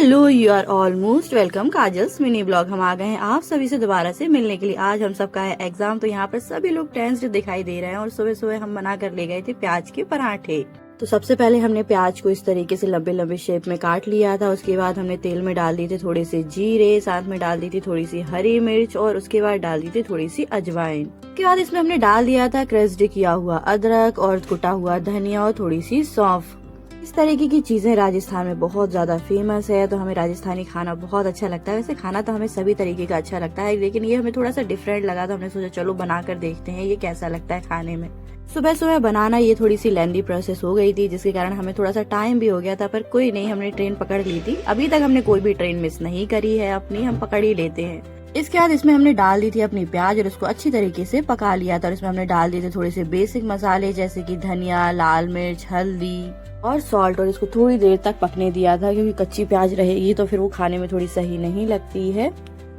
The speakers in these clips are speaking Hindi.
Hello, you are almost welcome काजल्स मिनी ब्लॉग। हम आ गए हैं आप सभी से दोबारा से मिलने के लिए। आज हम सबका है एग्जाम, तो यहाँ पर सभी लोग टेंस्ड दिखाई दे रहे हैं और सुबह सुबह हम बना कर ले गए थे प्याज के पराठे। तो सबसे पहले हमने प्याज को इस तरीके से लंबे लंबे शेप में काट लिया था। उसके बाद हमने तेल में डाल दिए थे थोड़े से जीरे, साथ में डाल दी थी थोड़ी सी हरी मिर्च और उसके बाद डाल दी थी थोड़ी सी अजवाइन। उसके बाद इसमें हमने डाल दिया था क्रश्ड किया हुआ अदरक और कुटा हुआ धनिया और थोड़ी सी सौंफ। इस तरीके की चीजें राजस्थान में बहुत ज्यादा फेमस है, तो हमें राजस्थानी खाना बहुत अच्छा लगता है। वैसे खाना तो हमें सभी तरीके का अच्छा लगता है, लेकिन ये हमें थोड़ा सा डिफरेंट लगा, तो हमने सोचा चलो बना कर देखते हैं ये कैसा लगता है खाने में। सुबह सुबह बनाना ये थोड़ी सी लेंदी प्रोसेस हो गई थी, जिसके कारण हमें थोड़ा सा टाइम भी हो गया था, पर कोई नहीं, हमने ट्रेन पकड़ ली थी। अभी तक हमने कोई भी ट्रेन मिस नहीं करी है अपनी, हम पकड़ ही लेते हैं। इसके बाद इसमें हमने डाल दी थी अपनी प्याज और उसको अच्छी तरीके से पका लिया था। और इसमें हमने डाल दिए थे थोड़े से बेसिक मसाले जैसे कि धनिया, लाल मिर्च, हल्दी और सॉल्ट, और इसको थोड़ी देर तक पकने दिया था, क्योंकि कच्ची प्याज रहेगी तो फिर वो खाने में थोड़ी सही नहीं लगती है।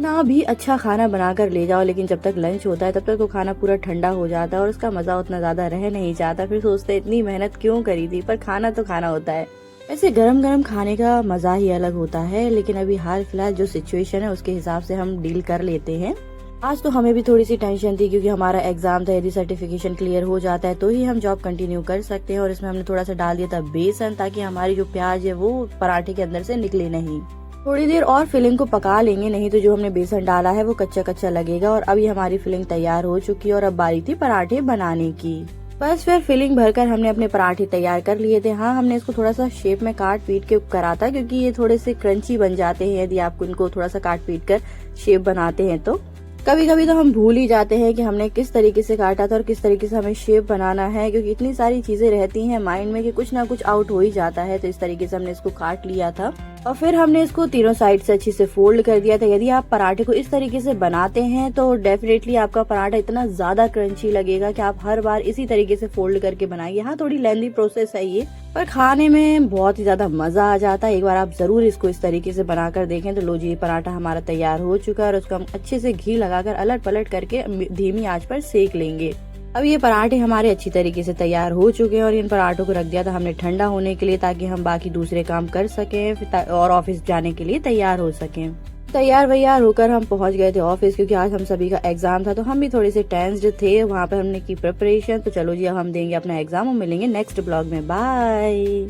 ना भी अच्छा खाना बनाकर ले जाओ, लेकिन जब तक लंच होता है तब तक तो खाना पूरा ठंडा हो जाता है और उसका मजा उतना ज्यादा रह नहीं जाता। फिर सोचते इतनी मेहनत क्यों करी थी, पर खाना तो खाना होता है। ऐसे गरम गरम खाने का मजा ही अलग होता है, लेकिन अभी हाल फिलहाल जो सिचुएशन है उसके हिसाब से हम डील कर लेते हैं। आज तो हमें भी थोड़ी सी टेंशन थी, क्योंकि हमारा एग्जाम था। यदि सर्टिफिकेशन क्लियर हो जाता है तो ही हम जॉब कंटिन्यू कर सकते हैं। और इसमें हमने थोड़ा सा डाल दिया था बेसन, ताकि हमारी जो प्याज है वो पराठे के अंदर से निकले नहीं। थोड़ी देर और फिलिंग को पका लेंगे, नहीं तो जो हमने बेसन डाला है वो कच्चा कच्चा लगेगा। और अभी हमारी फिलिंग तैयार हो चुकी है और अब बारी थी पराठे बनाने की। बस फिर फिलिंग भरकर हमने अपने पराठे तैयार कर लिए थे। हाँ, हमने इसको थोड़ा सा शेप में काट पीट के करा था, क्योंकि ये थोड़े से क्रंची बन जाते हैं यदि आप इनको थोड़ा सा काट पीट कर शेप बनाते हैं। तो कभी कभी तो हम भूल ही जाते हैं कि हमने किस तरीके से काटा था और किस तरीके से हमें शेप बनाना है, क्योंकि इतनी सारी चीजें रहती हैं माइंड में कि कुछ ना कुछ आउट हो ही जाता है। तो इस तरीके से हमने इसको काट लिया था और फिर हमने इसको तीनों साइड से अच्छे से फोल्ड कर दिया था। यदि आप पराठे को इस तरीके से बनाते हैं तो डेफिनेटली आपका पराठा इतना ज्यादा क्रंची लगेगा कि आप हर बार इसी तरीके से फोल्ड करके बनाइए। हाँ, थोड़ी लेंदी प्रोसेस है ये, पर खाने में बहुत ही ज्यादा मजा आ जाता है। एक बार आप जरूर इसको इस तरीके से बनाकर देखें। तो लो जी, पराठा हमारा तैयार हो चुका है और उसको हम अच्छे से घी लगाकर अलट पलट करके धीमी आंच पर सेक लेंगे। अब ये पराठे हमारे अच्छी तरीके से तैयार हो चुके हैं और इन पराठों को रख दिया था हमने ठंडा होने के लिए, ताकि हम बाकी दूसरे काम कर सकें और ऑफिस जाने के लिए तैयार हो सकें। तैयार वैयार होकर हम पहुंच गए थे ऑफिस, क्योंकि आज हम सभी का एग्जाम था, तो हम भी थोड़े से टेंस्ड थे। वहाँ पर हमने की प्रिपरेशन। तो चलो जी, अब हम देंगे अपना एग्जाम और मिलेंगे नेक्स्ट ब्लॉग में। बाय।